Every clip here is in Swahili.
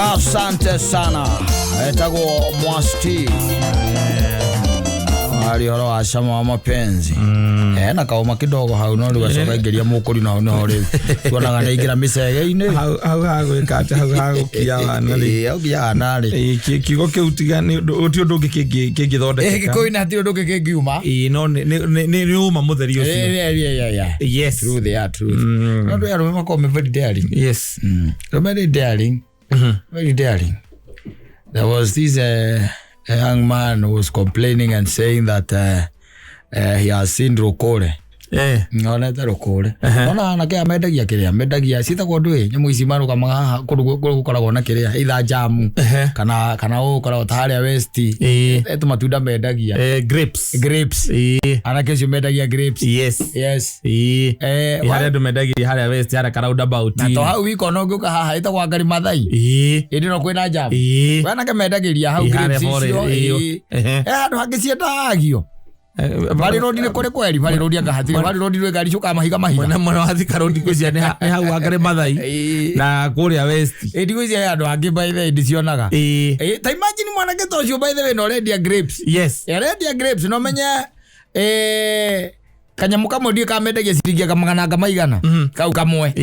Asante sana. Etago Mwasti. Horo wa shama wa mapenzi. Na kauma kidogo hau no rugacoka ngeria mukuri na no ri. Tuonaga na igira misege-ini. Hau ikate hau kia wana ri. Kia na ri. Kigo kiutigani uti undu kingithondeka. Gikoina ati undu kingiuma. No ni uma mutheri ucio. Yeah. Yes. True they are truth. No do yaro mako me very daring. Yes. Very daring. Very daring. There was this a young man who was complaining and saying that he has seen Rokore. Nonete Rokore. Ona na kia medagia kiria medagia sita kwa ndwe nyamu ici maruka maga gukoragwo na kiria either jamu kana ukora taharia west etu matunda medagia grapes ana kesho medagia grapes. Yes hare ndo medagia haria west hara karauda about na to hau wiko no nguka haha ita kwa ngari mathai indi no kwina jamu wana ke medagiria hau grapes icio andu hangiciendagio Vale road ni kore kweli vale road anga hatire vale road ni gari coka mahiga mwana wathika road kwisia ni hau angare mathai na kuria west ndigo cia andu angi by the ndicionaga ta imagine mwana ke tocio by the way no ready grapes. Yes ready grapes no menye kanyamu kamwe ka medagia ciringi kamagana ngamaigana kau kamwe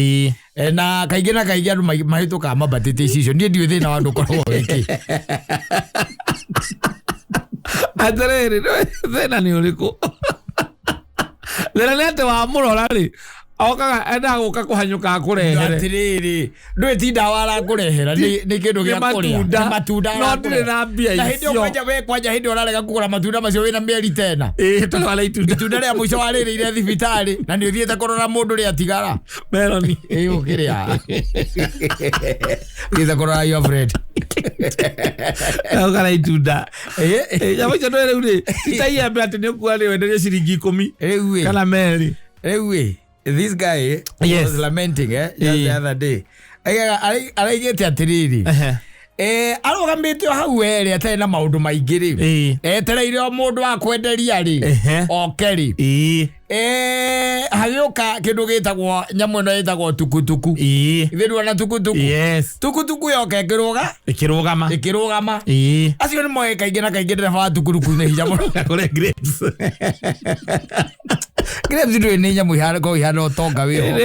na kaingĩ andu mahituka mabatĩte icio ndie ndiwe thina wa andu korwo wiki atarere thena ni uriku thena nete wa murora ri okaga enda guka kuhanyuka kurehere atiriri ndwe tinda wala kurehera ni kindu gia kuria matunda no ndire na mbia icio na hindi kwanja hindi orarega kugura matunda macio wina mieri tena tolo wala itunda ria muico warire ire thibitari na ni uthiete kurora mundu ria tigara meloni ukiria uthiete kurora your friend okara itunda yabo ndo ri titaiya mbate ni kuari wenderia ciringi 10 kana meri this guy was lamenting just the other day. Araigete atiriri. Arugamite hau were atari na maundu maingi ri. Etereire o mundu wa kwenderia ri. Okeri. Hayoka kindu gitagwo nyamu no gitagwo tukutuku. Ithiru na tukutuku. Yes. Tukutuku yoka ikirugama. Acio ni moe kaingĩ na kaingĩ ndireba wa tukutuku ni hinya muno kore grapes. Grapes ndio ni nyamu ihana utonga wiho.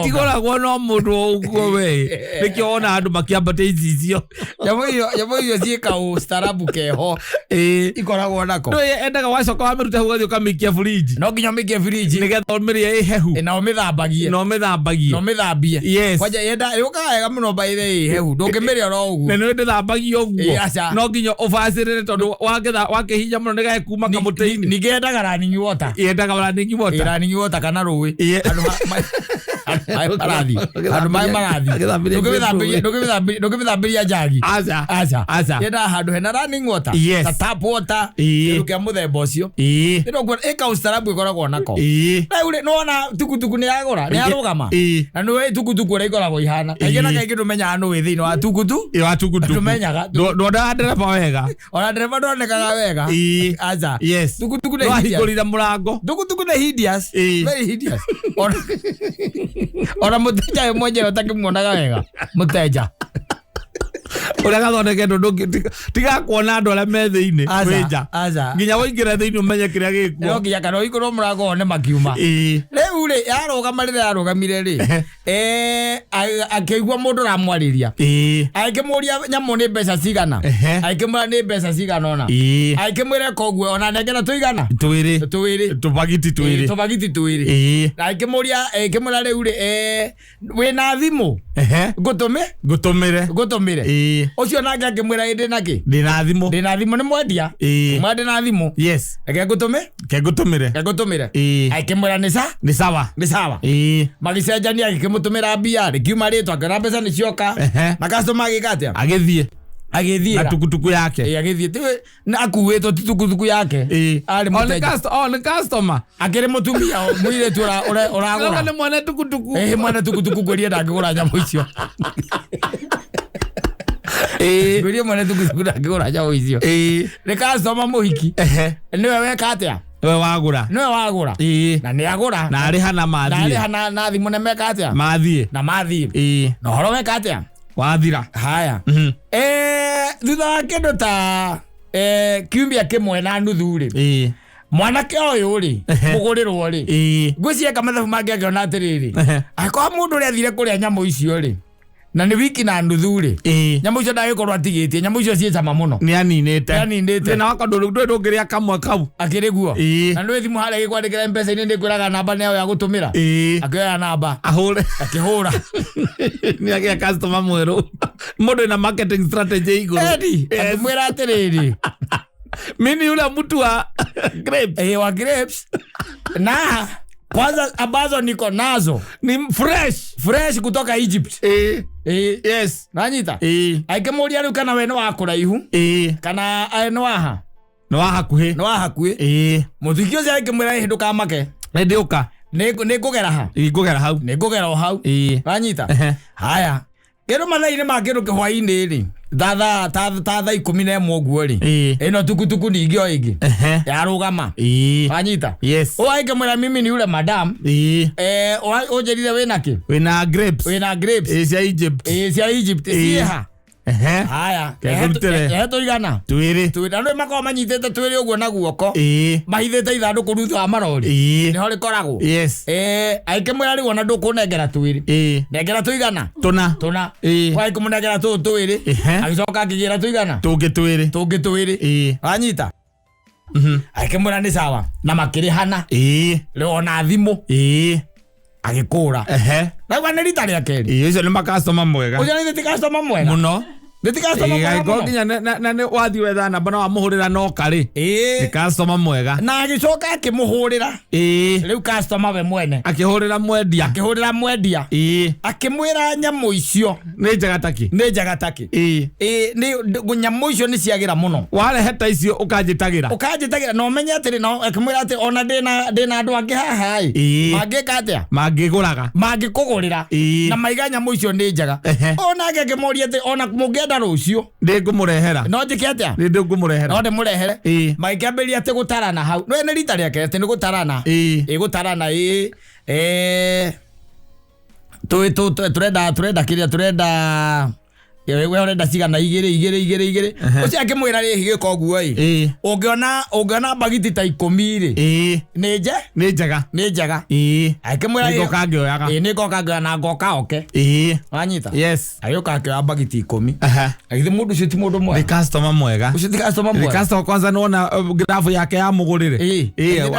Tigoragwo no mundu uguo we. Nikiona andu makiambate icio. Nyamu iyo cieka ustarabu keho. Ikoragwo nako. No endaga wacoka wamiruta hau gathio kamikia fridge. No nginya mikie fridge nigetha umirie hehu na umithambagie yes kwaja yenda yuka wega muno by the hehu ndungimiria ro uguo na ndithambagia uguo no nginya ubacirire tondu wakihinya muno nigae kuma kamutini nigendaga running water running water kana ruwi andu mai marathi ndukithambiria jagi aca yenda handu hena running water ta tap water irukia muthemba ucio ndio eka ustarabu ikoragwo nako na ule nona tukutuku ni agora ni arugama na no tukutuku ri ikoragwo ihana kaingĩ na kaingĩ ndumenya anu wi thini wa tukutuku tumenyaga ndo ndereba wega ona ndereba ndonekaga wega aca tukutuku ni hidious murango tukutuku ni hidious very hideous ona muteja mmoja utakimwonaga wega muteja ora gathondeke ndu tiga kuona andu ala me thiini wija nginya woingira thiini umenye kiria gikuo no nginya kana ikoro murago one makiuma riu ri yarugamire ri akigwa mundu ramwariria akimuria nyamu ni mbeca cigana akimura ni mbeca cigana ona akimwira kogwe ona negera tuigana twiri tubagiti twiri akimuria riu ri wina thimu ngutumire ucio nake akimwira indi naki ndina thimu ni mwendia mwende na thimu yes ngutumire akimwira ni sawa magicenjania akimutumira mbia rikiuma ritwa kana mbeca ni cioka na customer agikatia agithie na tukutuku yake agithie na akuwetwo tukutuku yake ari muteja ni customer akiri mutumia mwire tu uragura ni mwana tukutuku mwana tukutuku gweria ndangigura nyamu icio gweria mwana tukutuku ndangigura nyamu icio ni customer muhiki niwe weka atia we wagura na ni agura na ari hana mathie na thimu ne meka atia mathie na horo weka atia wathira haya thutha wa kindu ta kiumia kimwe na nuthu ri mwanake uyu ri mugurirwo ri ngwicieka mathabu mangi angiona atiriri akwa mundu ri athire kuria nyamu icio ri na ni wiki na nuthu ri nyamu icio ndagikorwo atigitie nyamu icio cie cama muno ni aninite na wakandu ndwiria kamwe kau akiriguo na ndwi thimu haria gikwandikira M-Pesa ini ndikwiraga namba nayo ya gutumira akioya namba ahure akihura ni agia customer mweru mundu na marketing strategy iguru akimwira atiriri mimi yule mtu wa grapes wa grapes na kwanza ambazo niko nazo ni fresh kutoka Egypt yes nanyita aikimuria riu kana we no wakuraihu kana no waha no hakuhi muthikio cia aikimwira hinduka make ndiuka nikugera ha nikugera hau nanyita haya kero mathaini ma kindu kihwaini ri tha 11 uguo ri ino tukutuku ningi o ingi yarugama anyita o aikimwira mimi ni yule madam ojerire wina grapes cia Egypt cia haya tuigana twiri andu makao manyitete twiri uguo na guoko mahithite ithanduku rutha wa marori niho rikoragwo aikimwira riu ona ndukunengera twiri nengera tuigana tuna aikimunengera twiri agicoka akigira tuigana tungi twiri anyita aikimwira ni sawa na makirihana riu ona thimu agikura na gwa nirita ria keri icio ni makastoma mwega ucio ni customer mwega muno nginya na wathi wetha namba no amuhurira no kari ni customer mwega na agicoka akimuhurira riu customer we mwene akihurira mwendia akimwira nyamu icio ni njagataki ni nyamu icio ni ciagira muno warehe ta icio ukanjitagira no menye atiri no akimwira ati ona ndina andu angi haha mangika atia mangikugurira na maiga nyamu icio ni njaga ona akimworia ati ona mungenda rucio ndingumurehera no njike atia ndingumurehera no ndimurehere maikamberia ati gutarana hau no ene rita riake ati ni gutarana gutarana turenda kiria turenda we urenda cigana igiri ucio akimwira ri higiko guo ungiona bagiti ta 10 ri ni njaga akimwira ni ngoka na ngoka oke anyita ayoka akioya bagiti 10 agithi mundu ucio ti mundu mwega ni customer mwega ucio ti customer mwega ni customer kwanza nona graph yake ya mugurire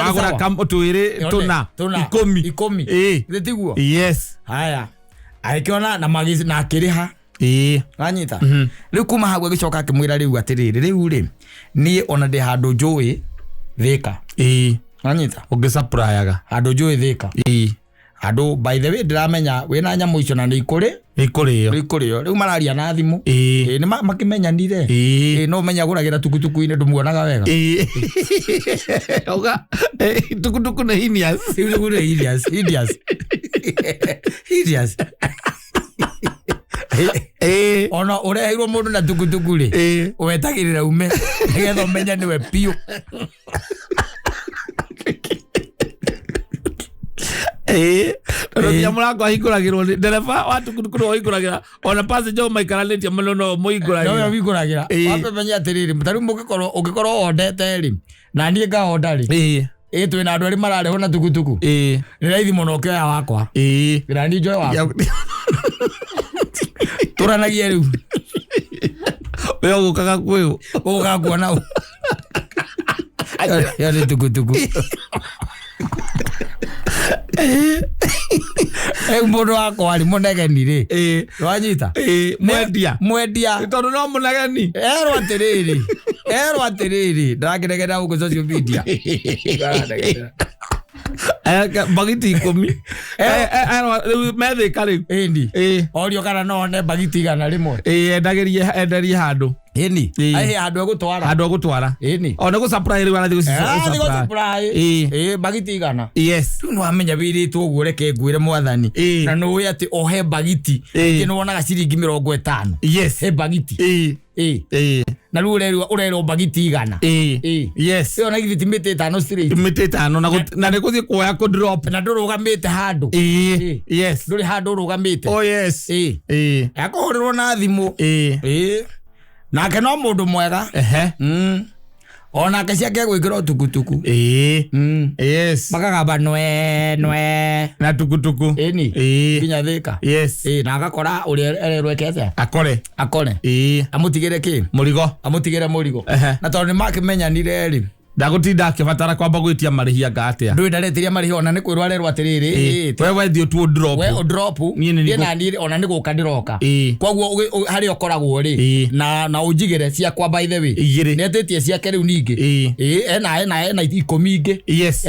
agura kam twiri tuna 10 nditiguo haya aikiona na magizi na akiriha anyita riu kuma hagwe agicoka akimwira riu atiriri riu ri ni ona ndi handu njui thika anyita ungisaprayaga handu njui thika handu by the way ndiramenya wina nyamu icio na ni ikurio riu mararia na thimu ni makimenyanire no menya guragira tukutuku-ini ndumuonaga wega oga tukutuku ni hideous ona ureheirwo mundu na tukutuku ri wetagirira ume nigetha umenya niwe piu Ndio mlango ahinguragirwo ndereba wa tukutuku ahinguragira ona passenger maikaranitie muno no muhinguragira no winguragira wape menya atiriri mutaru mugikorwo ondete ri na nie ngaonda ri twina andu ari marareho na tukutuku ni raithi muno ukioya wakwa gira ni njoe wakwa turanagia riu we ugukaga kwiu ugukaga kuona ya ni tukutuku mundu wakwa ari munegeni ri wanyita mwendia tondu no munegeni erwo atiriri ndakiregera ugu social media bagiti 10 methika riu orio kana no ne bagiti gana rimwe enderie handu ai handu egutwara ona gu supply riu ara supply bagiti gana no amenya biritwo uguo reke ngwire mwathani na no we ati ohe bagiti kino wonaga ciringi 50 he bagiti na rĩu ũrerwo bagiti igana yes ĩyo na githiti mĩtĩ 5 straight mĩtĩ 5 na nĩ gũthiĩ kuoya kũ drop na ndũrũgamĩte handũ yes ndũrĩ handũ ũrũgamĩte oh yes akũhũrĩrwo na thimũ nake no mũndũ mwega onake ciake gwĩkĩra tukutuku yes makagamba nwe na tukutuku ĩni nginya Thĩka yes na agakora ũrĩa ererwekete akore amũtigĩre kĩ amũtigĩre mũrigo na tondũ nĩmakĩmenyanire rĩ ndagũtinda akĩbatara kwamba gwĩtia marĩhi anga atĩa ndũĩ ndaretiria marĩhi ona nĩ kwĩrwo arerwo atĩrĩrĩ wewe thiĩ tu drop we drop niĩ ona nĩ gũka ndĩroka koguo harĩa ũkoragwo rĩ na ũnjigĩre ciakwa by the way nĩetĩtie ciake rĩu ningĩ ena 10 ingĩ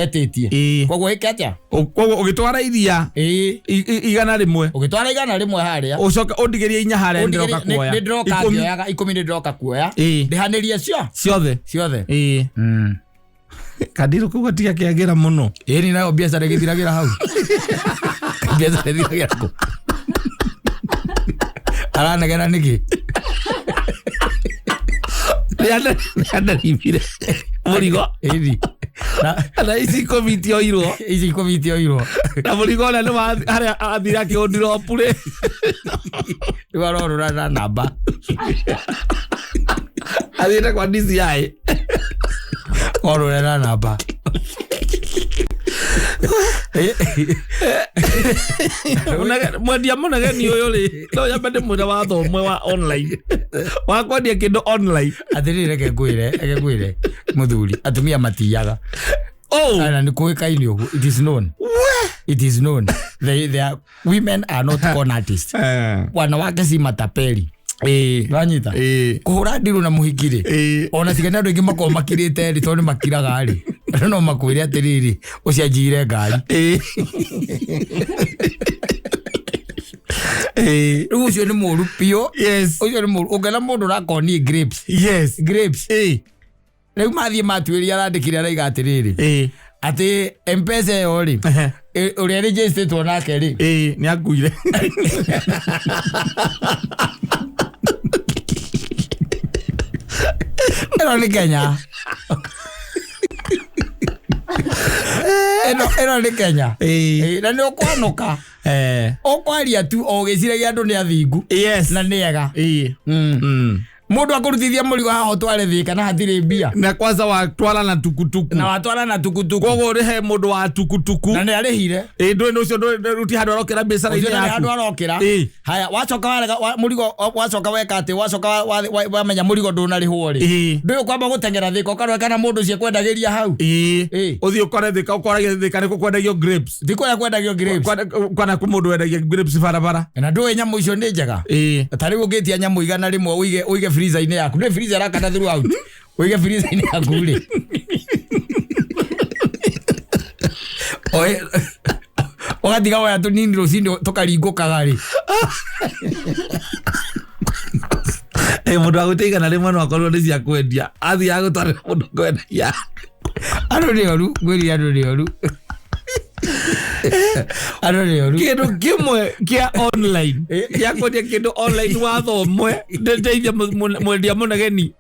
etĩtie koguo ĩke atĩa koguo ũgĩtwara iria igana rĩmwe harĩa ũcoka ũndigĩrie 4 harĩa ndĩroka kuoya ndĩroka ngĩoyaga 10 ndĩroka kuoya ndĩhanĩrie ciothe Kadiru kuga tiga kĩagĩra mũno ĩni nayo biacara ĩgĩthiragĩra hau biacara ĩgĩthiragĩra kũ aranegera nĩkĩ nĩandaribire mũrigo ĩni na ici komitio irwo na mũrigo ũrĩa nĩ harĩa athira akĩũndiropu rĩ rĩu arorũra na namba athiĩte kwa DCI orũra na namba mwendia mũnegeni ũyũ rĩ no nyambe ndĩmwĩre watho ũmwe wa online wa kwendia kĩndũ online atĩrĩrĩ reke ngwĩre mũthuri atumia matiyaga na nĩ kũĩkaine ũguo it is known they are women are not con artists wanawake si matapeli wanyita kuhura ndiru na muhikire ona tigana andũ ingĩ makorwo makirĩte rĩ tondũ makiraga rĩ no makwĩre atĩrĩrĩ ũcianjire ngari rĩu ũcio nĩ mũru piũ ũcio nĩ mũru ũngĩona mũndũ ũrakonie grapes rĩu mathiĩ matuĩria arandĩkire araiga atĩrĩrĩ atĩ M-Pesa ĩyo rĩ ũrĩa registrĩtwo nake rĩ nĩ akuire ĩno nĩ Kenya ĩno nĩ Kenya na nĩ ũkwanũka ũkwaria tu o gĩciragia andũ nĩ athingu na nĩ ega mũndũ akũrutithia mũrigo haha ũtware Thĩka na hatirĩ mbia na kwanza watwara na tukutuku koguo ũrĩhe mũndũ wa tukutuku na nĩ arĩhire ndũĩ nĩ ũcio ndũruti handũ arokĩra biacara-inĩ yaku handũ arokĩra haya wacoka warega mũrigo wacoka weka atĩ wacoka wamenya mũrigo ndũnarĩhwo rĩ ndũĩ ũkwamba gũteng'era Thĩka ũkarweka na mũndũ ũcio kwendagĩria hau ũthiĩ ũkore Thĩka ũkoragia Thĩka nĩkũ kwendagio grapes ndikũrĩa kwendagio grapes kwana kũ mũndũ wendagia grapes barabara na ndũĩ nyamũ icio nĩ njega ta rĩu ũngĩtia nyamũ igana rĩmwe ũige freezer-inĩ yaku nĩ freezer rakana throughout ũige freezer-inĩ yaku rĩ ũgatiga woya tũnini rũcinĩ tũkaringũkaga rĩ mũndũ agũte igana rĩmwe no akorwo nĩ cia kwendia athiaga gũtwarĩra mũndũ kwendagia andũ nĩ oru ngwĩrire andũ nĩ oru kĩndũ kĩmwe kĩa online gĩa kwendia kĩndũ online watho ũmwe ndeithia mwendia mũnegeni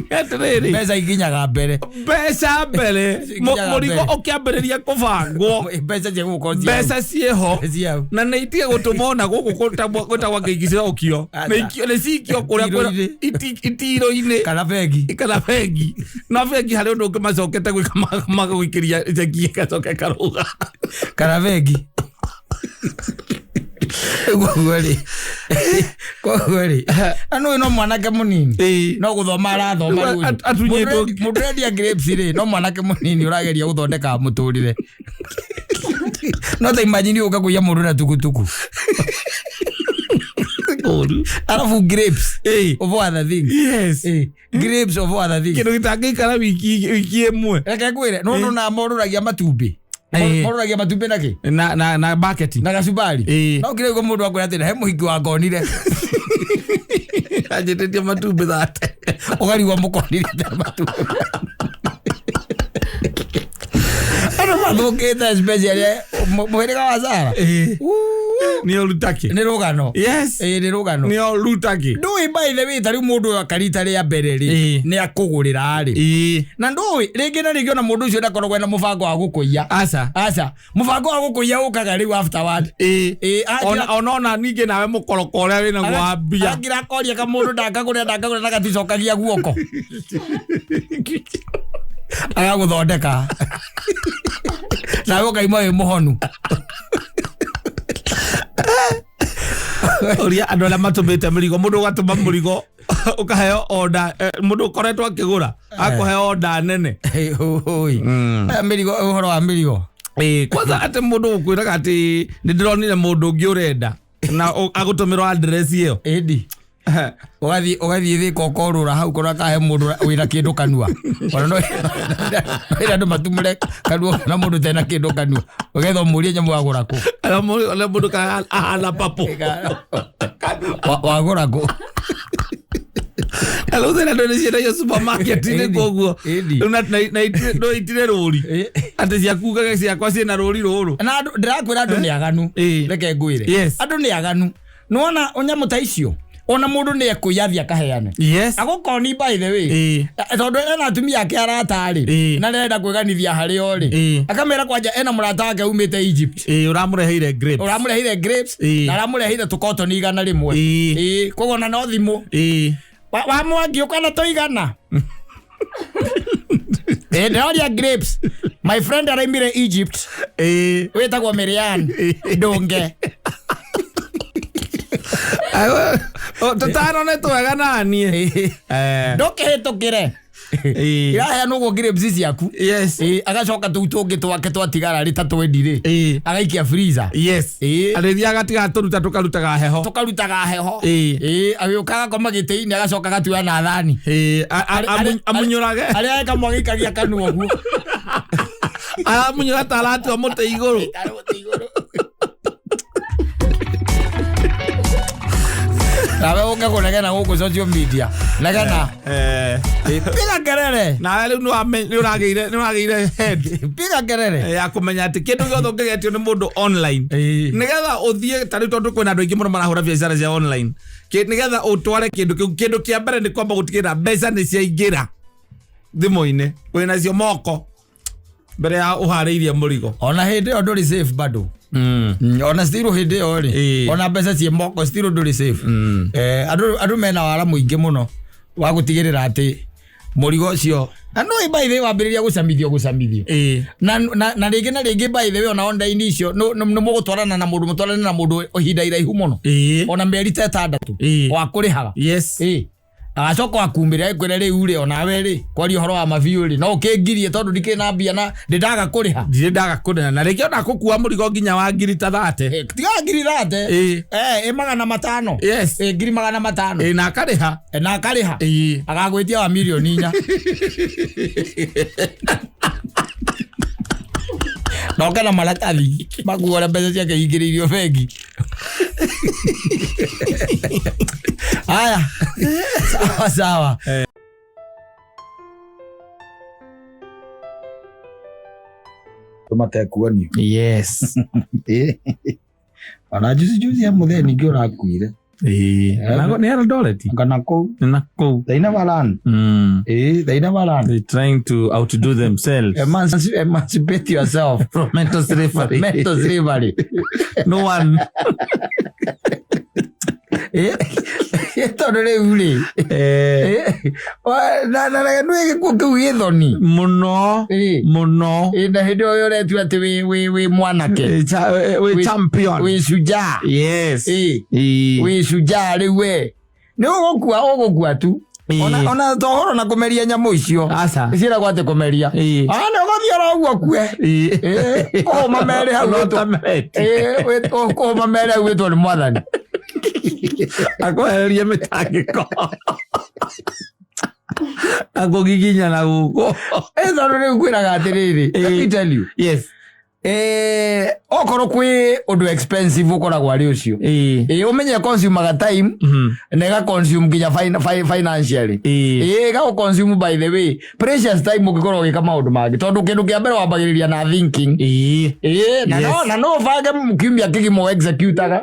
atĩrĩrĩ mbeca ikinyaga mbere mũrigo ũkĩambĩrĩria kũbangwo mbeca ciĩho na nĩ itige gũtũma ona gũkũ gwĩtagwo ngĩingicĩra ũkio nĩ cikio kũrĩa itiro-inĩ kana bengi na bengi harĩ ũndũ ũngĩ macokete gwĩka magũikĩria ceki ĩgacoka ĩkarũga kana bengi koguo rĩ anũ no mwanake mũnini no gũthoma arathoma mũndũ rendia grapes rĩ no mwanake mũnini ũrageria gũthondeka mũtũrĩre no ta imagine ũka kũiya mũndũ na tukutuku arabu grapes of other things grapes of other things kĩndũ gĩtangĩikara wiki ĩmwe reke ngwĩre no na morũragia matumbĩ morũragia matumbĩ nakĩ na bucket na gacumbari no kĩrĩgwo mũndũ akwĩra atĩ he mũhiki wa ngonire anjĩtĩtie matumbĩ thate ũkarigwo mũkonire matumbĩ andũ mathũkĩte especially mũhĩrĩga wa Zara Nio Lutaki. Ni rugano. Yes. Ni rugano. Nio Lutaki. Ndui by the way tari mundu akarita ria mbere ri ni akugurira ri. Na ndui ringi na ringi ona mundu ucio ndakoragwo na mubango wa gukuia. Aca. Mubango wa gukuia ukaga riu afterward. Ona ningi nawe mukoroko uria wina gwambia. Agira koria ka mundu ndakagura na gaticokagia guoko. Aya guthondeka. Nawe ukaima wi muhonu. Oria andu ala matumite murigo mundu gatuma murigo ukaheo order mundu koretwo akigura akuheo order nene oi mirigo uhoro wa mirigo kwanza ate mundu ukwiraga ati ndironire mundu ungi urenda na agutumirwa address iyo edi ugathie thi kokorura hau kora kahe mundu wina kindu kanua ona no ira matumure kanua na mundu tena kindu kanua ugetho murie nyamu wagura ku ala mundu ka ala papo wagura ku alo thena ndo cienda yo supermarket ni koguo no itire rori ati ciakugaga ciakwa ciena rori ruru na ndirakwira andu ni aganu reke ngwire andu ni aganu nona onyamu ta icio ona mundu ni ekuyathia kaheane agukoni by the way tondu ena atumia ake aratari na nenda kweganithia hari ori akamera kwanja ena murata wake umite Egypt uramureheire grapes na aramureheire tukoto ni igana rimwe kugona no thimu wa mwangi ukana toigana ndoria grapes my friend araimire Egypt wetagwo Miriam ndunge tutano ne twega nani ndukihitukire irahe nugo grapes ciaku agacoka tungi twake twatigara ri tatwendi ri agaikia freezer arithia gatiga turuta tukarutaga heho agiukaga koma gitei-ini agacoka gatuya na thani amunyurage aria kamwagikagia kanua guo amunyura taratu muti iguru nawe ungekunegena guku social media negena piga kerere nawe riu ni urageire head piga kerere ya kumenya ati kindu giothe ungegetio ni mundu online nigetha uthie tari tondu kwina andu aingi muno marahura biacara cia online nigetha utware kindu kia mbere ni kwamba gutigira mbeca ni ciaingira thimu-ini wina cio moko mbere ya uhariirie murigo ona hindi yo nduri safe bado ona still hindi yo ri ona mbeca cie moko still nduri safe andu mena wara muingi muno wa gutigirira ati murigo ucio no by the way wambiriria gucamithio na ringi by the way ona online icio no mugutwarana na mundu ihinda iraihu muno ona mieri 6 wa kurihaga agacoka akumira ekwire riu ri ona we ri kwari horo wa mabiu ri no ukingirie tondu ndikina mbia na ndaga kuriha na ringi ona gukua murigo nginya wa ngiri ta 30 tiga ngiri 30 magana matano ngiri magana matano na akariha agagwitia wa milioni 4 no kana maratathi makuora mbeca ciake ingiririo bengi haya sawa tomate kuoni ana juzi ya mutheni ngi urakuire nago ni Eldoret kana ko they never learn they never learn they trying to outdo themselves emancipate yourself from mental slavery no one tondu riu ri na nduige kukiugie thoni muno na hindi uyu uretua ati wi mwanake wi champion wi shujaa wi shujaa riu we ni ugukua tu ona tohoro na kumeria nyamu icio iciragwo ati kumeria ni ugathiora uguo kue mamere hau mamere hau witwo ni mwathani akwehererie mitangiko akugiginya na guko tondu riu kwiraga atiriri let me tell you okoro kwi undu expensive ukoragwo ari ucio umenye consume ga time na ga consume ginya financially ga consume by the way precious time ukikorwo gika maundu mangi tondu kindu kia mbere wambagiriria na thinking na no vage mukimia kigimo executaga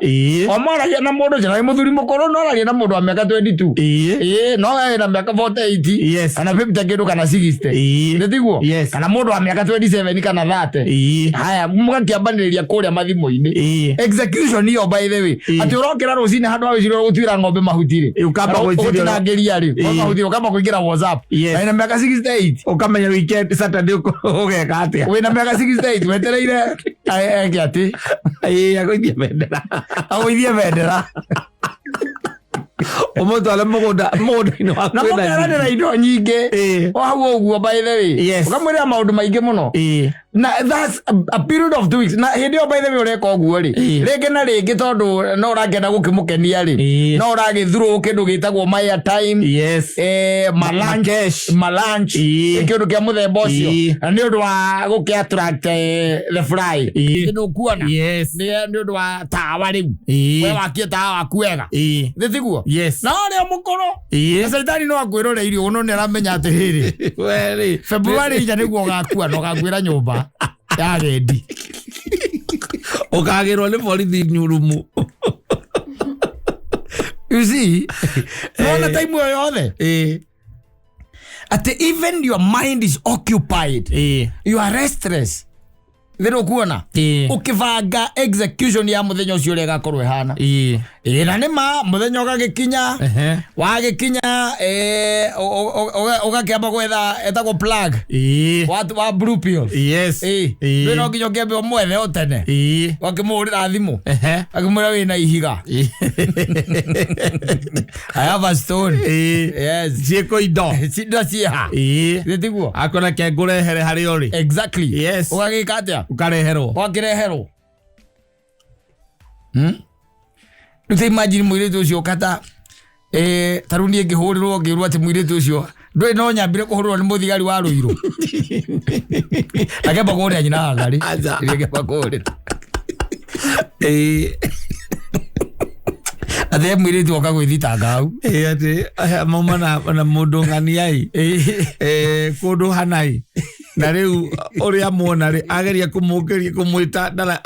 omaragia na mundu jana muthuri mukoro no aragia na mundu wa miaka 22 no na miaka 48 ana 50 kindu kana 60 ndiguo kana mundu wa miaka 27 kana 30 haya mugakiambaniria kuria mathimo-ini execution yo by the way ati urokira rucine handu awiciro gutwira ng'ombe mahutire ukamba gwiciria ngeria ri mahutire ukamba kuingira WhatsApp na miaka 68 ukamenya weekend Saturday ugeka atia wina miaka 68 wetereire ege ati agoithia bendera omotwale mugunda ino akwenda na indo nyinge wahuo uguo by the way ukamwira maundu maingi muno na that's a period of 2 weeks na hindi yo by the way ureka uguo ri rege na rege tondu no uragenda gukimukenia ri no uragithuru kindu gitagwo my time malanch kindu kia muthemba ucio na ni undu wa guki attract the fly kindu kuona ni undu wa tawa riu we wakie tawa waku wega thiguo na ole mukoro na saitani no akwirore irio no ne ramenya atiriri weri February ja niguo gakua no gakwira nyumba ya ready ukagirwo ni borithi nyurumu you see no time yo yothe at even your mind is occupied you are restless thero kuona ukivanga execution ya muthenya ucio lega korwe hana na nima muthenya ugagikinya wagikinya ugakiamba gwetha etagwo plug watu wa blue pill no nginya ngembe omwethe otene wakimurira thimu akimura wina ihiga I have a stone cieko indo ciha thiguo akona kengurehere hari ori exactly ugagika atia ukareherwo wakireherwo Nute imagine mwiritu ucio kata taruni ngihurirwo ngirwa ati mwiritu ucio ndwe no nyambire kuhurwo ni muthigari wa Ruiru akeba kuria nyina ngari akeba kuria athe mwiritu okagwithitanga au ati mama na mundu ngani ai kundu hanai na riu uria muona ri ageria kumugeria kumwita ndala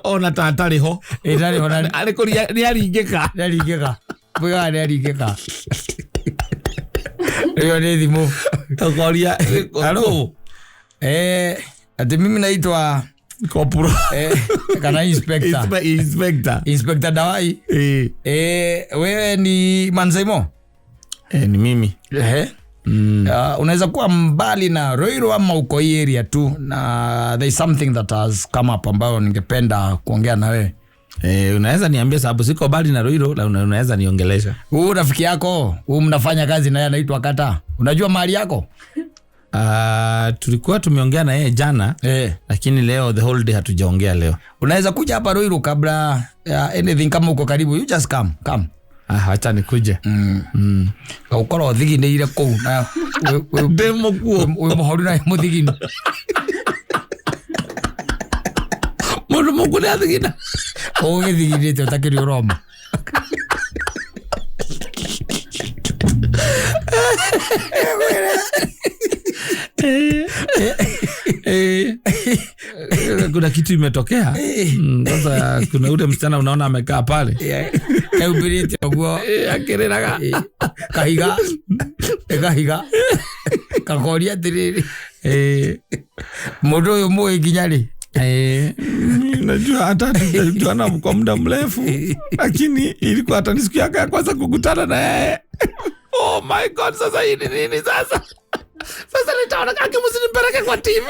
ona tatari ho ndari ho ari kuria ni aringika bwa ni aringika yo ni thimu tokoria alo ati mimi naitwa Kopuro kana inspector Dawai wewe ni Manzaimo ni mimi unaweza kuwa mbali na Ruiru ama uko hii area tu na there is something that has come up ambayo ningependa kuongea na wewe unaweza niambia sababu siko mbali na Ruiru na unaweza niongelesha huyu rafiki yako huyu mnafanya kazi na yeye anaitwa Kata unajua mahali yako tulikuwa tumeongea na yeye jana lakini leo the whole day hatujaongea leo unaweza kuja hapa Ruiru kabla anything kama uko karibu you just come acha nikuje ukoro thigine ire kou na demo kuo we mohoru na muthigini mundu mukune athigina oge thigine te utakiri Roma kuna kitu imetokea sasa kuna ule msichana unaona amekaa pale ubirite ogwo akiriraga kahiga kakoria tiriri mundu uyu mwe ginyari najua hata tunajuana kwa muda mrefu lakini ilikuwa hata ni siku yake ya kwanza kukutana na yeye oh my god sasa hii ni nini sasa nitaona kaki msinipeleke kwa TV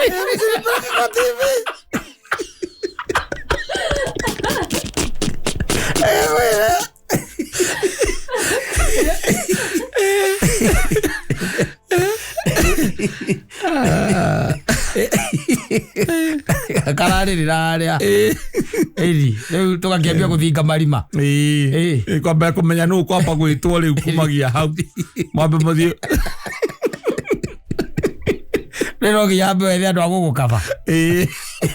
karari riraria rĩu tũgakĩambia gũthinga marima kwamba kũmenya nũ kwamba gwĩtwo rĩu kumagia hau mwambe mũthiĩ rĩro nginya mbe wethe andũ a gũgũkaba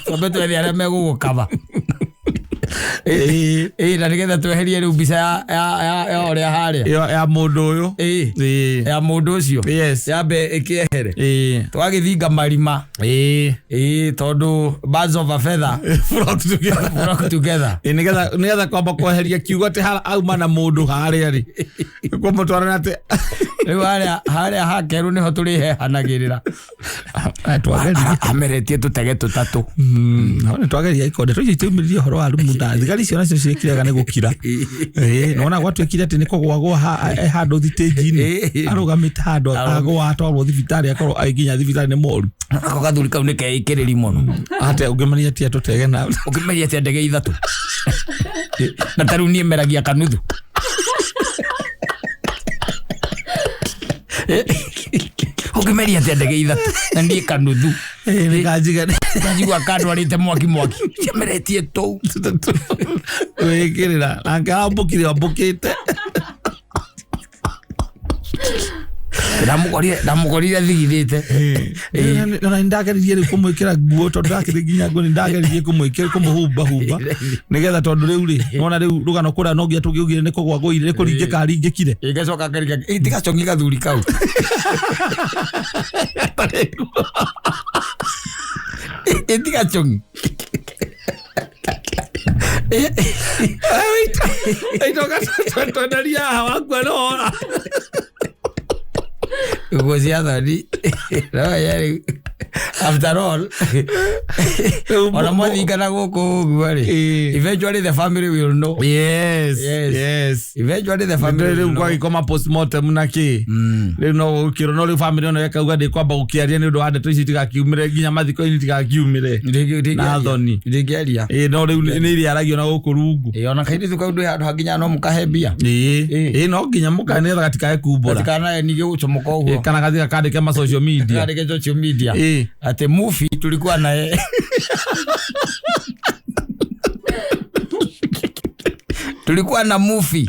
Twambe twethi aria megugukaba. Na nigetha tweherie riu mbica ya uria haria ya mundu uyu ya mundu ucio yambe ikiehere twagithinga marima tondu birds of a feather flock together nigetha kwamba kweheria kiugo ati auma na mundu haria ri kwa mutwarana ati riu haria hakeru niho turihehanagirira ameretie tutege tutatu none twageria ikonde tũcio itaumĩrire ũhoro wa rumunda thigari icio nacio ciĩkiraga nĩ gũkira nona gwatuĩkire atĩ nĩ kũgwagwo handũ thitĩnji-inĩ arũgamĩte handũ agwa atwarwo thibitarĩ akorwo agĩkinya thibitarĩ nĩ moru ako gathuri kau nĩ keĩkĩrĩri mũno ate ũngĩmeria atia tũtege na ũngĩmeria atia ndege ithatũ na tarĩu niĩ meragia kanuthu ũngĩmeria atia ndege ithatũ na niĩ kanuthu Kanjigua kandwarĩte mwaki ciameretie tũu wĩkĩrĩra nake ambũkire ambũkĩte ndamũkorire thigithĩte na nĩndageririe rĩu kũmwĩkĩra nguo tondũ ndakĩrĩ nginya nguo nĩndageririe kũmũhumba nĩgetha tondũ rĩu rĩ nona rĩu rũgano kũrĩa no ngia tũngĩugire nĩ kũgwagũire nĩ kũringĩka aringĩkire ngacoka ngarĩka tigacong'i gathuri kau tigacong'i twendaria haha wakua nohora Ugo cia thoni no yeri after all ona mwathingana gũkũ ũguo rĩ eventually the family will know yes eventually the family rĩu gwagĩkoma postmortem na kĩ rĩu no gũkĩrwo no rĩu family ono yakauga ndĩkwamba gũkĩaria nĩ ũndũ wa ndeto ici itigakiumĩre nginya mathiko-inĩ itigakiumĩre na thoni ndĩngĩaria no rĩu nĩ iriaragio na gũkũ rungu ona kairĩtu kau ndũ handũ hanginya no mũkahe mbia no nginya mũkahe nĩgetha gatikae kumbũra gatikanae ningĩ gũcomoka ũguo kana katika kandĩke ma social media ate movie tulikuwa naye tulikuwa na movie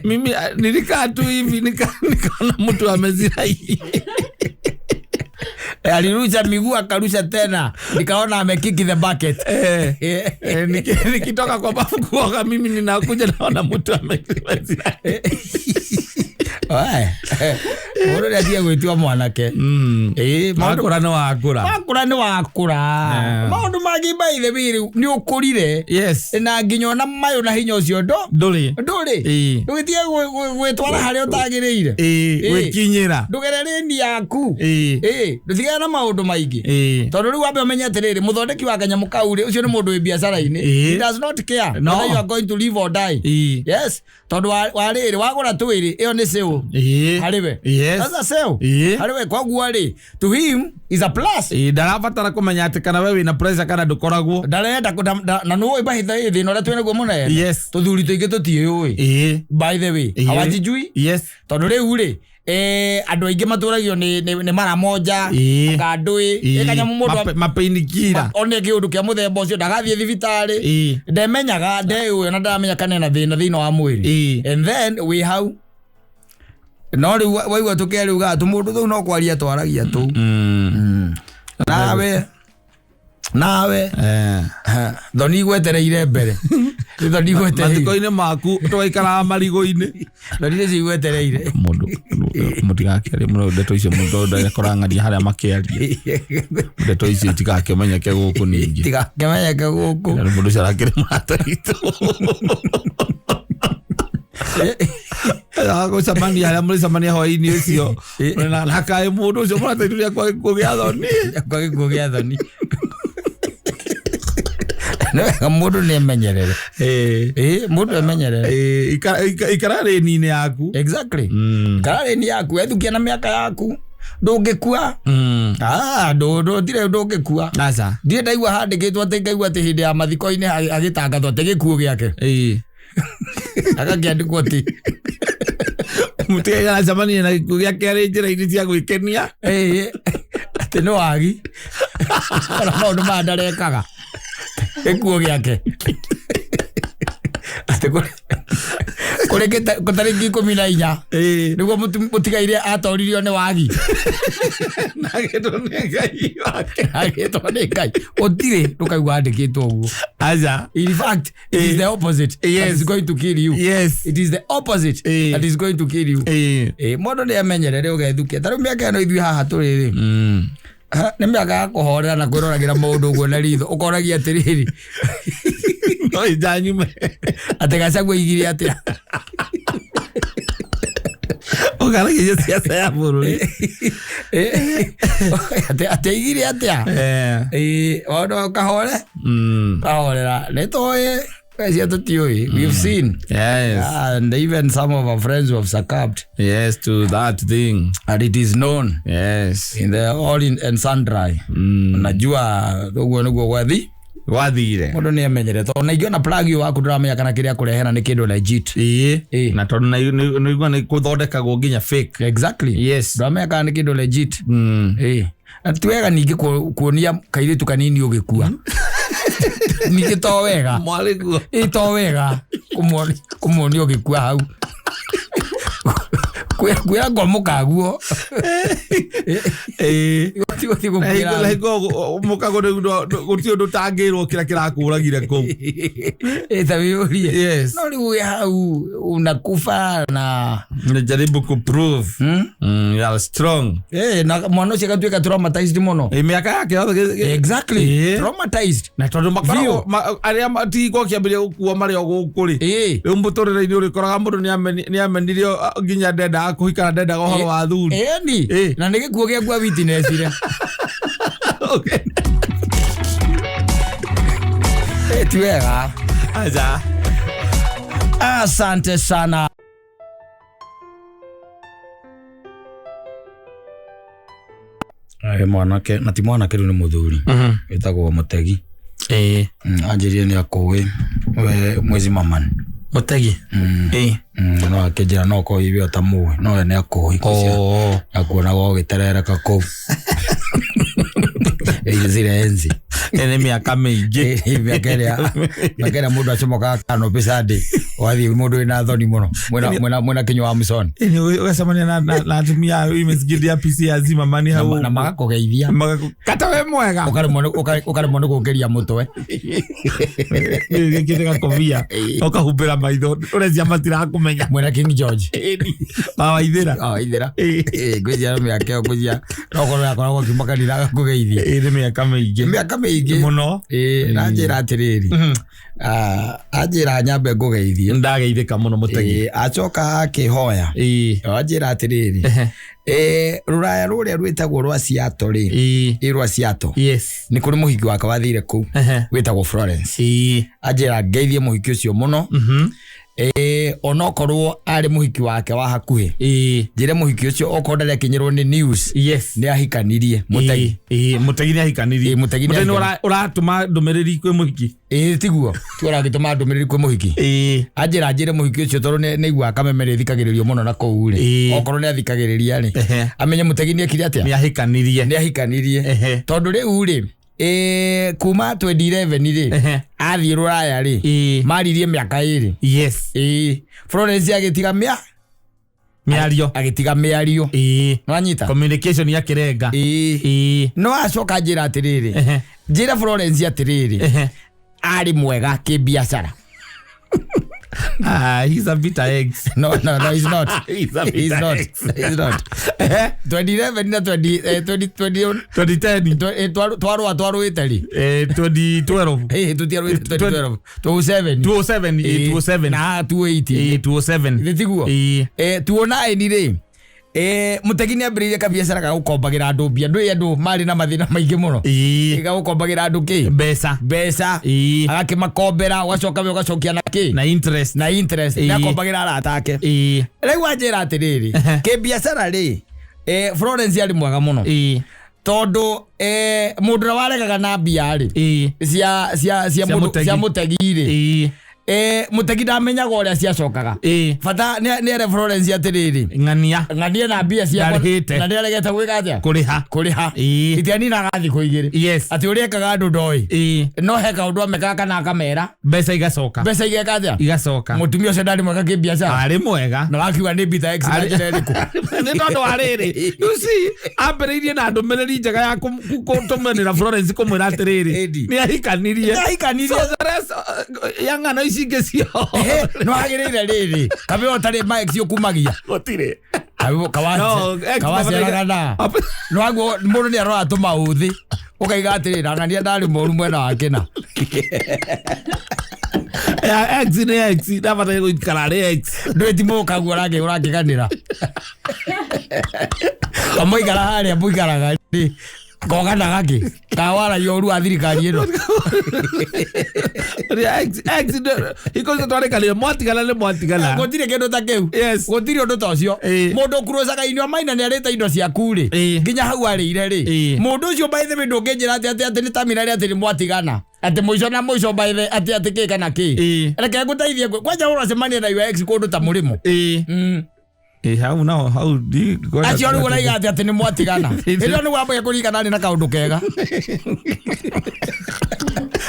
mimi nilikaa tu hivi nikaona mtu amezira hii alirusha miguu akarusha tena nikaona amekiki the bucket nikitoka kwa bafu kuoga mimi ninakuja naona mtu amezira Moro nĩ atia gwĩtua mwanake makũra nĩ wakũra maũndũ mangĩ by the way nĩ ũkũrire na nginya ona mayũ na hinya ũcio ndũrĩ ndũgĩtige gwĩtwara harĩa ũtagĩrĩire gwĩkinyĩra ndũgere rĩni yaku ndũtigane na maũndũ maingĩ tondũ rĩu wambe ũmenye atĩrĩrĩ mũthondeki wa kanyamũ kau rĩ ũcio nĩ mũndũ wĩ biacara-inĩ he does not care whether you are going to live or die yes tondũ warĩrĩ wagũra twĩrĩ ĩyo nĩ sale hariwe sasa sale hariwe koguo rĩ to him is a plus ndarabatara kũmenya atĩ kana wewe wĩna pressure kana ndũkoragwo ndarenda na nũĩ bahitha thĩna ũrĩa twĩnaguo mũnene tũthuri tũingĩ tũtiũĩ by the way hawajijui tondũ rĩu rĩ andũ aingĩ matũragio nĩ mara moja kandũĩ kanyamũ mũndũ mapainikira one kĩũndũ kĩa mũthemba ũcio ndagathiĩ thibitarĩ ndemenyaga ndeũĩ na ndaramenya kana ena thĩna thĩinĩ wa mwĩrĩ and then we how no rĩu waigua tũkeriuga atĩ mũndũ thau no kwaria twaragia tũu nawe thoni igwetereire mbere thoni igwetereire mathiko-inĩ maku tũgaikaraga marigũ-inĩ thoni nĩcio igwetereire mũndũ mũtigakĩarie mũno ndeto icio mũndũ ndakorang'ania harĩa makĩaria ndeto icio itigakĩmenyeke gũkũ ningĩ itigakĩmenyeke gũkũ mũndũ ũcio arakĩrĩ mũrata witũ gũcemania harĩa mũrĩcemania hwaĩ-inĩ ũcio na kaĩ mũndũ ũcio mũrata witũ nĩakwa gĩkuũ gĩa thoni gĩkuũ gĩa thoni mũndũ nĩ emenyerere mũndũ emenyerere ikara rĩni-inĩ yaku exactly ikara rĩni yaku ethukia na mĩaka yaku ndũngĩkua ndũngĩkua ndirĩ ndaigua handĩkĩtwo atĩ ngaigua atĩ hĩndĩ ya mathiko-inĩ agĩtangathwo atĩ gĩkuũ gĩake agakĩandĩkwo atĩ mũtigaga acemania na gĩkuũ gĩake arĩ njĩra-inĩ cia gwĩkenia atĩ nĩ wagi ona maũndũ maya ndarekaga gĩkuũ gĩake atĩ Kureketa kutariki 14 niguo mutigaire atoririo ne wagi nagetwo ne ngai wake nagetwo ne ngai otire ndukaigwa andikitwo uguo aja. In fact it is the opposite that is going to kill you. Yes, it is the opposite that is going to kill you. Mondo ne amenyerere ugethukia taru miaka no ithui haha turiri ne miaka kuhorera na kwiroragira maundu uguo na ritho ukoragia atiriri no ijanyume ategacagwo igire atia ogaragia siasa ya bururi ate igire atia ono kahore kahorera netoe wewe tutioi we've seen and even some of our friends who have succumbed to that thing, and it is known in the all in and sundry najua uguo niguo wathire mundu ni amenyere to na igiona plug yo waku ndramenya kana kiria kurehera ni kindu legit na tondu na igua ni kuthondekagwo nginya fake. Exactly, ndramenya kana ni kindu legit atuega ningi kuonia kairitu kanini ugikua ningi to wega mwaliguo to wega kumuonia ugikua hau kwira ngomukaguo mukago guti undu tangirwo kira kirakuragire ku tabiurie no riu hau unakufa na najaribu ku prove you are strong na mwana ucio gatuika traumatized muno miaka yake exactly traumatized na tondu makaro aria matigwo kiambiria gukua mari o gukuri riu muturire-ini uri koraga mundu ni amenirio nginya ndenda kuhika ndenda gohoro wa thuri na nĩ gĩkuo gĩa kwa witness ire okay ti wega aja. Asante sana. Mwanake na ti mwanake riu ni muthuri witagwo Mutegi anjirie ni akuwi we mwezi mamani Mutegi no akenjira no ko ibi otamu no ne akuwi kucia akuona go giterereka ku zile enzi ene miaka mingi miaka mundu acomoka kano pisade wathi mundu ina thoni muno mwena kinywa wa msoni ugasemania na atumia imesigidia PC azima mani hau na magakugeithia kata we mwega ukare mundu kugeria mutwe ngikitega kovia ukahumbira maitho urezia matira kumenya mwena King George waithira gwizia miaka gwizia no yakora kimakanira kugeithia miaka mingi muno na njira atiriri ajira nyambe ngugeithie ndageithika muno Mutegi acoka akihoya ajira atiriri ruraya ruria rwitagwo rwa Seattle rwa Seattle ni kuri muhiki wake wathire ku witagwo Florence ajira ngeithie muhiki ucio muno onokorwo ari muhiki wake wa hakuhi njire muhiki ucio okonda akinyirwo ni news ni ahikanirie Mutegi ni ahikanirie Mutegi uratuma ndumiriri kwi muhiki tiguo tuora gituma ndumiriri kwi muhiki ajira njire muhiki ucio toru ni igwa kamemere thikagiririo muno na kou ri okorwo ni athikagiriria ri amenye Mutegi ni akiri atia ni ahikanirie tondu riu ri kuma 2011 ri athi ruraya ri maririe miaka iri Florence agitiga miario nwanyita communication ya kirenga no acoka njira atiriri njira Florence atiriri ari mwega kibiashara he's a bitter eggs. No, he's not. He's not. 2011 na 2010 twaro itali 2012 tutiaro 2007 na 280 thiguo tuona enire Mutegi ni ambiririe kabiashara ga gukombagira andu mbia andu mari na mathina maingi muno ga gukombagira andu ki mbeca agakimakombera ugacoka we ugacokia na ki na interest na akombagira arata ake riu anjira atiriri ki biashara ri Florence ari mwega muno tondu mundu waregaga na mbia ri cia Mutegi ri Mutegi ndamenyaga uria ciacokaga bata ni ere Florence atiriri ng'ania na mbia cia na ni aregete gwika atia kuriha itiani na gathi kuigiri ati uria ekaga andu ndoi no heka undu ameka kana akamera mbeca igacoka igacoka mutumia ucio ndari mwega kibiacara ari mwega na wakiuga ni bita x na njira iriku ni tondu ariri you see ambiririe na ndumiriri njega ya kutumanira Florence kumwira atiriri ni ahikanirie yang'ano ici ingĩ cio no agĩrĩire rĩrĩ kabe otari Mike cio kumagia gotire kawaceragana no aguo mũndũ nĩ arora tũma ũthĩ ũkaiga atĩrĩra ng'ania ndarĩ mũru mwena wa kĩna X nĩ X ndabataire gũikara rĩ X ndwĩti mũkaguo ũrakĩganĩra amũikara harĩa mũikaraga rĩ kogana gaki kawara yoru athirikari ino X ikoze twarekanire mwatigana gutire kindu ta kiu gutire undu ta ucio mundu kurocaga inyo maina ni arita indo cia kuri nginya hau arire ri mundu ucio by the way ndunginjira ati ni taminari ati ni mwatigana ati muico na muico by the ati kika na ki reke nguteithie kwanja uracemania na X kundu ta murimo how di acio ru gora igate ati ni mwatigana ino ni wambe kurigana ni na kaundu kega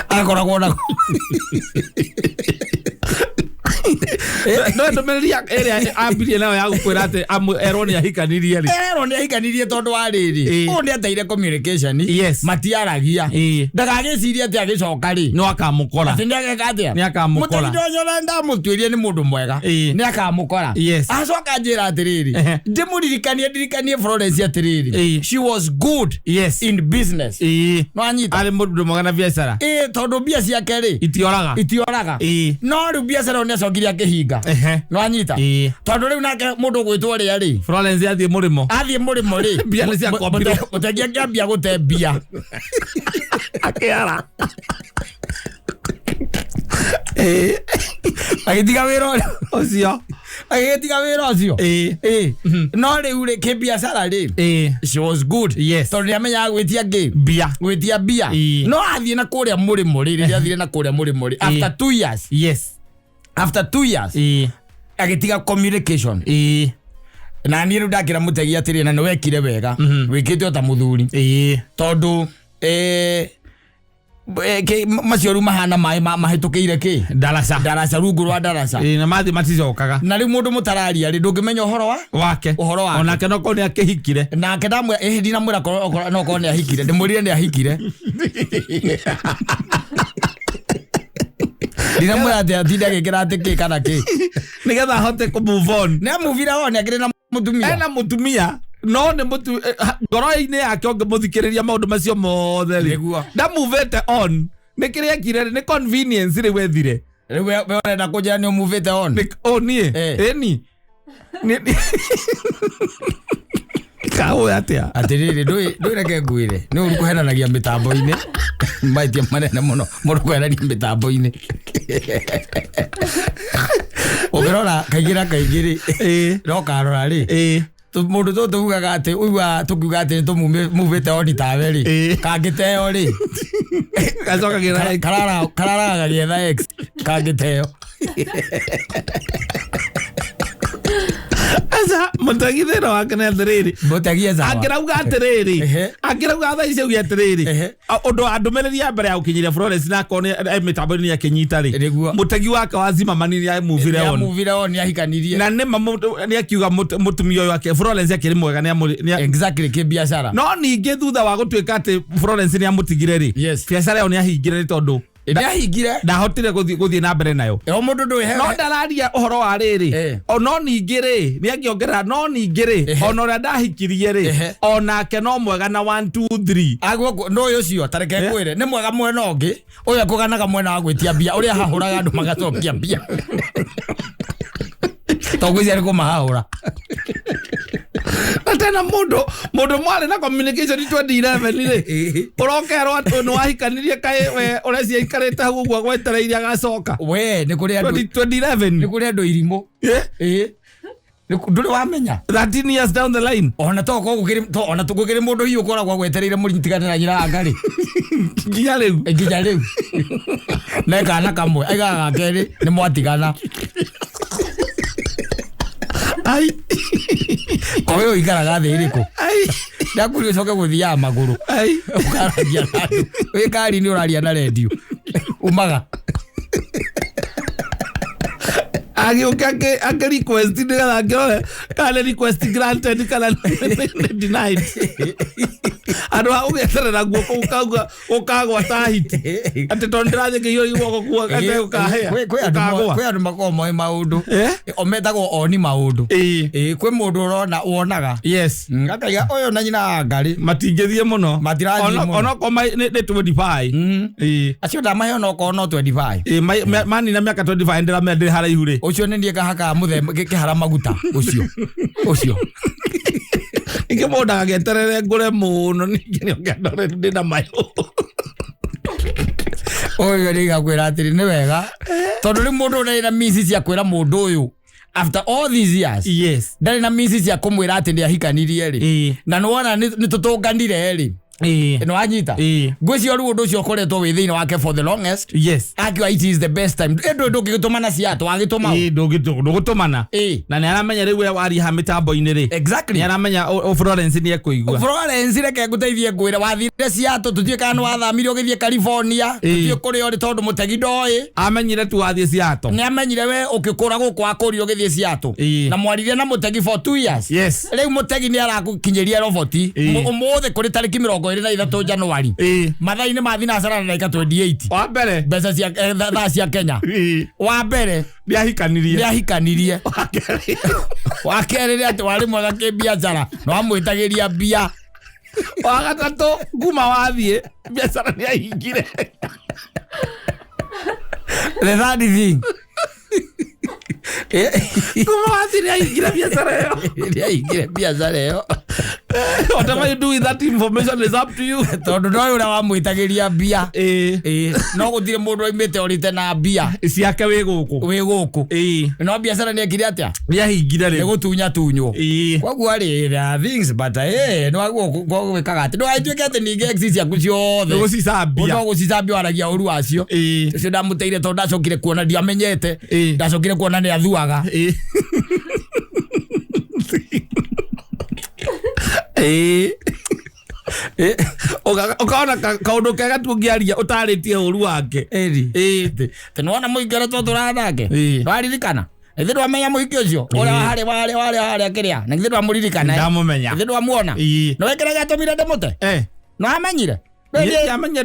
akoragwo na no ndomeria ere ambirie nayo ya gukwira ati erwo ni ahikanirie tondu wa riri undi ateire communication matiaragia ndagagiciria ati agicoka ri no akamukora ati ndageka atia ni akamukora mutendonyo ndamutwirie ni mundu mwega ni akamukora acoka njira atiriri ndimuririkanie Florence atiriri she was good in business no anyita ari mundu mwega biashara tondu bia ciake ri itioraga no ru biashara ni acokiria kihinga no anyita tondu riu nake mundu gwitwo ri ri Florence athie murimo ri bia ni cia kwambia mutegia kiambia gute bia akiara agitiga wira ucio no riu ri kibiashara ri she was good tondu niamenyaga gwitia bia no athie na kuria murimo ri athire na kuria murimo ri after 2 years agitiga communication na ni riu ndakira mutegi atiri na niwekire wega wikite ota muthuri tondu macioru mahana mai mahitukiire ki darasa rungu rwa darasa na mathi maticokaga na riu mundu mutararia ri ndungimenya uhoro wake onake no kone akihikire nake ndamwe ndina mwira no kone ahikire ndimurire ni ahikire ndina mwira ati atinda gikira ati ki kana ki nigetha hote ku move on ne muvira on akire na mutumia no ne mutu ngoro-ini yake ongemuthikiriria maundu macio mothe ri ndamuvete on nikiria kire ni convenience ri wethire riu we urenda kunjira ni umuvete on nie ni kawe atia atiriri ndwireke nguire ni uri kuhenanagia mitambo-ini maitia manene muno mundu kuhenania mitambo-ini ubirora kaigiri no karora ri mundu tugaga ati uiwa tukiuga ati tumuvite oni tawe ri kangiteo ri gacoka gira karara gietha X kangiteo asa mutagithero akane atiriri mutagia za akirauga atiriri akirauga tha icio gi atiriri undu andumereria mbere ya gukinyiria Florence na kone mitambo-ini yakinyita ri mutagi wake wazima manini ya muvire on ahikanirie na ni akiuga mutumia uyu wake Florence akiri mwega ni exactly ki biashara no ningi thutha wa gutuika ati Florence ni amutigire ri biashara yo ni ahingire tondu ndahingire ndahotire guthie na mbere nayo mundu ndwe no ndararia uhoro wa riri no ningi ri ni angiongerera no ningi ri ona ria ndahikirie ri onake no mwega na 1 2 3 agwo no uyu cio tareke kwire ni mwega mwena ungi uyu akuganaga mwena wa gwitia bia uria hahuraga andu magacokia bia togwizia ni kumahahura tena mundu mwari na communication 2011 ri urokerwo no wahikanirie kai we urecia ikarite hau guo gwetereire agacoka we ni kuri andu 2011 ni kuri andu irimo nduri wamenya 13 years down the line ona tukugire mundu hiyo kora kwa gwetereire murinyitigane na nyina angari nginya riu na kana kamwe aigaga keri ni mwatigana ai koyo ikaraga thi iriku ai ndakuri ucoke guthia maguru ai ukaragia nadu we kari ni uraria na radio umaga ake request nĩgetha ngĩrore kana request granted kana denied andũ a ũgeterera guoko ũkagwata hiti atĩ tondũ ndĩrathĩkĩirio guoko kuo ate ũkahĩa kwĩ andũ makoragwo moĩ maũndũ ometagwo oni maũndũ kwĩ mũndũ ũrona wonaga yes akaiga ũyũ na nyina Ngarĩ matingĩthiĩ mũno matirathiĩ mũno onokorwo nĩ 25 acio ndamahe onokorwo no 25 manina mĩaka 25 ndĩramendĩ haraihu rĩ ucio nĩ niĩ kahaka mũthemba kĩhara maguta ucio ingĩ mũndũ agagĩeterere ngũre mũno ningĩ nĩ ũngĩandore ndĩna mayũ ũyũ nĩ igakwĩra atĩrĩ nĩ wega tondũ rĩ mũndũ ndarĩ na misi cia kwĩra mũndũ ũyũ after all these years yes ndarĩ na misi cia kũmwĩra atĩ nĩ ahikanirie rĩ na nĩwona nĩ tũtũnganire rĩ no anyita ngwĩcio rĩu ũndũ ũcio ũkoretwo wĩ thĩinĩ wake for the longest yes akiwa it is the best time ndũngĩgĩtũmana ciatũ wagĩtũma ndũgĩtũmana na nĩ aramenya rĩu waria ha mĩtambo-inĩ rĩ exactly nĩ aramenya Florence nĩ ekũigua Florence reke ngũteithie ngwĩre wathire ciatũ tũtuĩkaga nĩ wathamire ũgĩthiĩ California tũthiĩ kũrĩa ũrĩ tondũ mũtegi ndoĩ amenyire tu wathiĩ ciatũ nĩ amenyire we ũkĩkũra gũkũ akũrio ũgĩthiĩ ciatũ na mwaririe na mũtegi for 2 years yes rĩu mũtegi nĩ arakũkinyĩria roboti ũmũthĩ kũrĩ tarĩki 23 Januari mathaa-inĩ ma thinacara na dakika 28 wa mbere mbeca cia thaa cia Kenya wa mbere nĩahikanirie wa kerĩ nĩ atĩ warĩ mwega kĩbiacara no amwĩtagĩria mbia wa gatatũ nguma wathiĩ biacara nĩahingire the third thing nguma wathiĩ nĩahingire biacara ĩyo whatever you do with that information is up to you tondu ndoĩ ũrĩa wamwĩtagĩria mbia no gũtirĩ mũndũ oimĩte orĩte na mbia ciake wĩ gũkũ no biacara nĩekire atĩa nĩahingire rĩ nĩgũtunywo koguo rĩ things but nĩwagwĩkaga atĩ ndũgagĩtuĩke atĩ ningĩ ex ciaku ciothe no gũcicambia waragia ũru wacio ũcio ndamũteire tondũ ndacokire kuona ndiamenyete ndacokire kuona nĩ athuaga ukaona kaundu kega tu ngiaria utarĩtie ũru wake nĩwona mũingĩre tũratake waririkana ithe ndwamenya mũhiki ũcio ũrĩa warĩ kĩrĩa na ithe ndwamũririkana ndamũmenya ithe ndwamuona no wekĩra gĩatũmire ndĩmũte no amenyire yamenye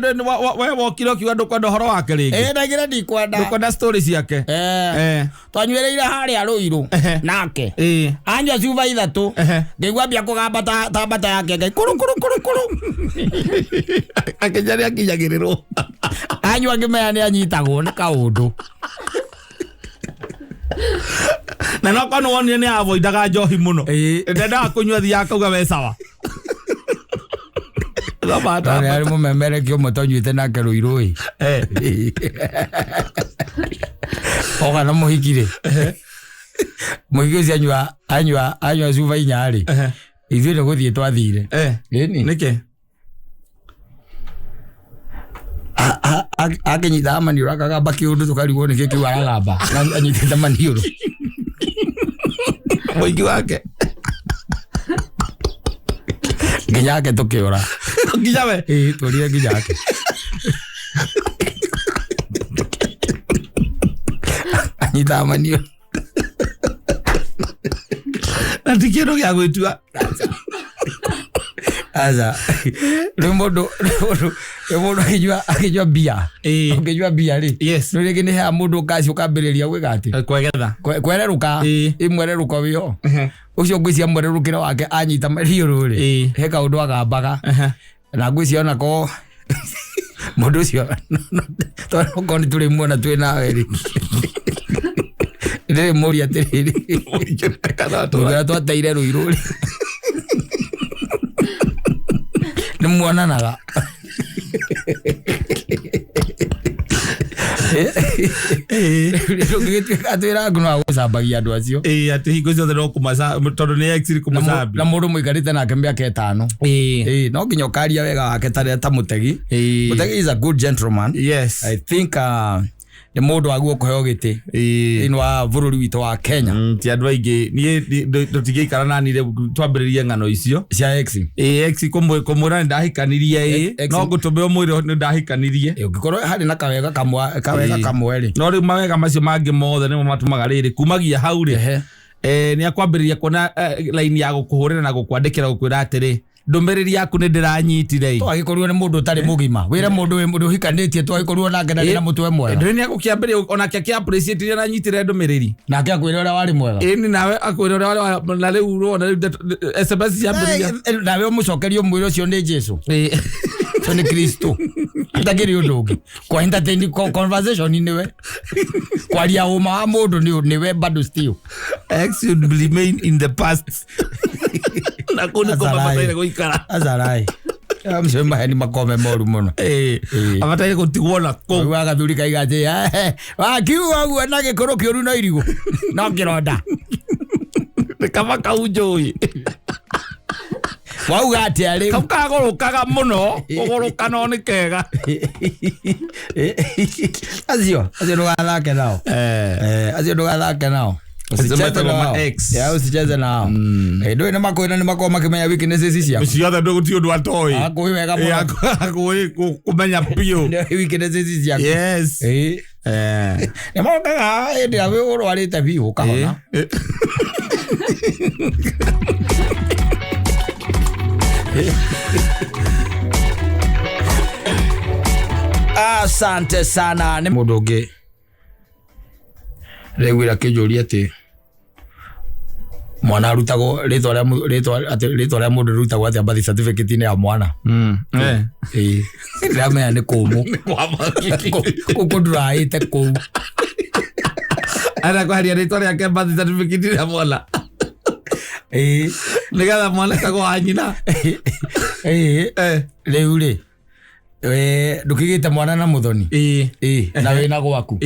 we wokire ũkiuga ndũkwenda ũhoro wake rĩngĩ ndagire ndũkwenda story ciake twanyuĩrĩire harĩa Rũirũ nake anyua cuba ithatũ ngĩigua mbia kũgamba ta mbata yake ngai kũrũ akĩnja nĩ akinyagĩrĩrwo anyua ngĩmenya nĩ anyitagwo nĩ kaũndũ na no korwo nĩwonire nĩ avoidaga njohi mũno ndendaga kũnyua thi akauga we sawa arĩ mũmemerekia ũmwe tonyuĩte nake Rũirũ oga na mũhiki rĩ mũhiki ũcio anyua cuba 4 rĩ ithuĩ nĩ gũthiĩ twathire nĩkĩ akĩnyita maniũrũ akagamba kĩũndũ tũkarigwo nĩkĩo kĩu aragamba anyitĩte maniũrũ mũhiki wake nginya yake tũkĩũra nginya we tũrire nginya yake anyitaga maniũrũ na ti kĩndũ gĩa gwĩtua aca rĩu mũndũ akĩnyua mbia ũngĩnyua mbia rĩ rĩu rĩngĩ nĩ hea mũndũ kaci ũkambĩrĩria gwĩka atĩ kwererũka mwererũka wĩho ũcio ngwĩcia mwererũkĩre wake anyita maniũrũ rĩ he kaũndũ agambaga na ngwĩcia onako mũndũ ũcio okorwo nĩ tũrĩmuona twĩ nawe rĩ ndĩrĩ mũria atĩrĩrĩ mũgĩra twateire Rũirũ rĩ nĩ muonanaga atwira nguna gucambagia andu acio ati hingo ciothe no kumasa tondu ni ex kumacabi na mundu muikarite nake miaka 5 no nginya ukaria wega wake ta Mutegi. Mutegi is a good gentleman. Yes, I think ni mundu waguo kuheo giti ino wa bururi witu wa Kenya. Ti andu aingi ni ndotigeikara nani twambiririe ngano icio cia ex ex kumwira ndahikanirie no gutumbe umwire ndahikanirie ugikorwo hari na kawega kamwe ri no ri mawega macio mangi mothe ni matumaga riri kumagia hau ri ni akwambiriria kuona line ya gukuhurira na gukwandikira gukwira atiri ndumiriri yaku ni ndiranyitire twagikorwo ni mundu utari mugima wira mundu hikanitie twagikorwo nake na mutwe mwega nduri ni agukiambire onake kia appreciate ni anyitire ndumiriri nake akwira ura wari mwega ni nawe akwira ura wari na riu ro na SMS yambiria nawe umucokerio mwiro cio ni Jesu so ni Kristo ndagiri undugi kwa entertain conversation niwe kwaria uma wa mundu niwe bado still X should remain in the past na kuna kwa mataire goikara azarai amsema hani makome moru muno amataire gutigwona ko waga thuri kaigate wakiwa guo na gikoro kiuru na irigo no kironda kama kaujoi wauga ati ari kagorokaga muno kugoroka no ni kega acio ndugathake nao acio ndugathake nao usicheze na ex usicheze nao ndio ina makoina ni makoma kimenya weaknesses ciaku ciothe nduguti undu atoi akui wega muno akui kumenya pio weaknesses ciaku yes ni mokaga ndio wewe urwarite biu ukahona asante sana ni mundu ungi regwira kijuria ati mwana arutagwo ritwa ria mundu rutagwo atia birth certificate ni ya mwana ramenya ni kumu kuko nduraite kuu ara kwaria ritwa riake birth certificate ya mwana nigatha mwana tagwo anyina riu ri ndukigite mwana na muthoni na wina gwaku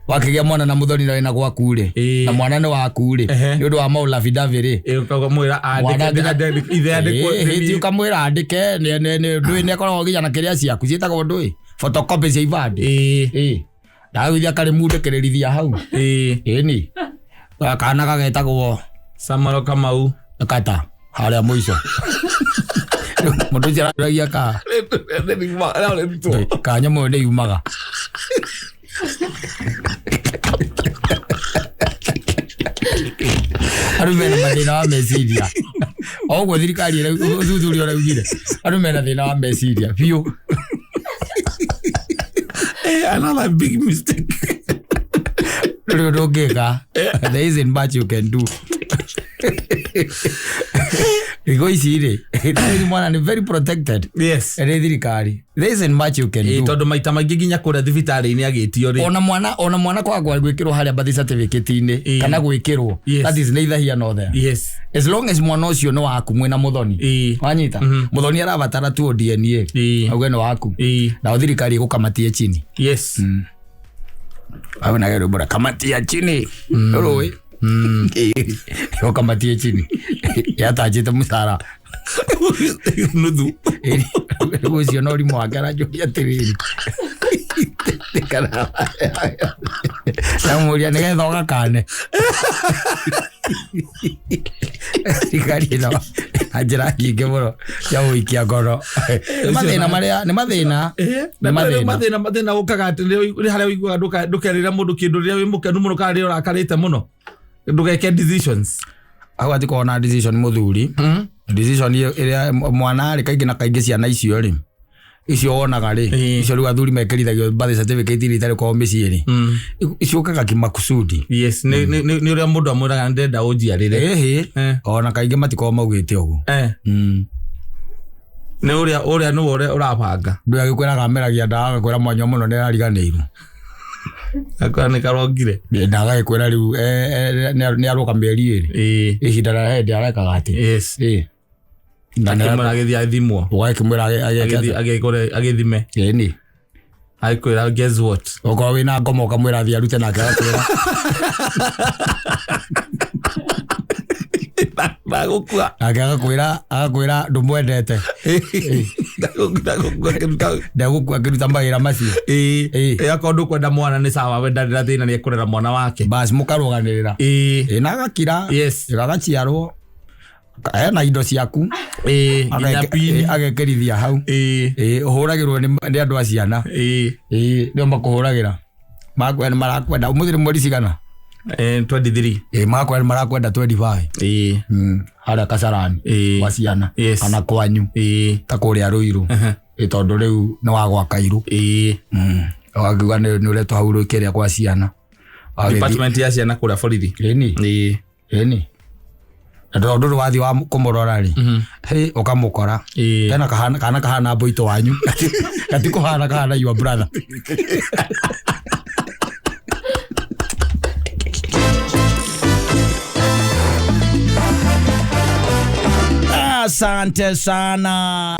wakigia mwana na muthoni na wina gwaku ri na mwana ni waku ri ni undu wa maula vidavi ukamwira andike ithe andike ukamwira andike ni akoragwo ginya na kiria ciaku cietagwo ndui photocopy cia ibandi na withia kari mundekererithia hau ni kana gagetagwo Samaro Kamau kata haria muico mundu ciraragia ka kanya mo ndi yumaga arumena mathina wa meciria ogwo thirikari ira uthuthuria uraugire arumena thina wa meciria biu another big mistake Rogega, there isn't much you can do. Go easy, mwana very protected. Yes. Thirikari. There isn't much you can do. Tondu maita maingi ginya kuria thibitari ni agitio ri. Ona mwana kwa gwikirwo haria birth certificate ini kana gwikirwo. That is neither here nor there. Yes. As long as mwana ucio no waku mwena muthoni. Wanyita. Muthoni arabatara tu DNA. Auge no waku. Na thirikari igukamatie chini. Yes. Awe na gero bora kamatia chini. Roi. Yo kamatia chini. Ya tajita musara. Nudu. Ucio no rimo agara jo ya tiriri. Kana. Na muria ne gethoga kane. Thirikari no ajira nyingi muno ya uikia ngoro mathina maria ni mathina gukaga ati ri haria uiguaga ndukerira mundu kindu ria wi mukenu muno kana ri urakarite muno ndugeke decisions aho ati kona decision muthuri decision iria mwana ari kaingi na kaingi ciana icio ri icio wonaga ri icio ri athuri mekerithagio birth certificate iri tari kwa mĩciĩ ri icio kaga kimakusudi. Yes, ni uria mundu amwiraga ndenda unjiarire ona kaingi matiko maugite ugu ni uria no urabanga ndu agikwiraga meragia ndaga kwira mwanya muno ni ariganeiru akwa ni karongire ndaga gikwira riu ni aroka meri iri ihinda na hende arekaga ati yes na mara agithia thimwo ugaikimwira agithime ni Aikwira guess what? Oko wina ngoma ukamwira thia rute nake akwira. Bagukua. Agakwira ndumwendete. Ndagukua kiruta mbagira macio. Akondu kwenda mwana ni sawa wenda ndira thina ni ekurera mwana wake. Bas mukaruganirira. Na agakira. Yes. Agaciarwo. Ena indo ciaku. Agekirithia hau. Uhuragirwo ni andu aciana. Ndio makuhuragira. Makwenda marakwenda umuthiri mweri cigana? 23. Makwenda marakwenda 25. Hara Kasarani wa ciana kana kwanyu. Ta kuria Ruiru. Tondu riu ni wa gwa Kairu. Wagiwa ni ureto hau rukiria kwa ciana. Department ya ciana kuria borithi. Eni. Tondu wathi wa kumurora ri. Ukamukora. Tena kahana boito wanyu. Katiko kahana your brother. Asante sana.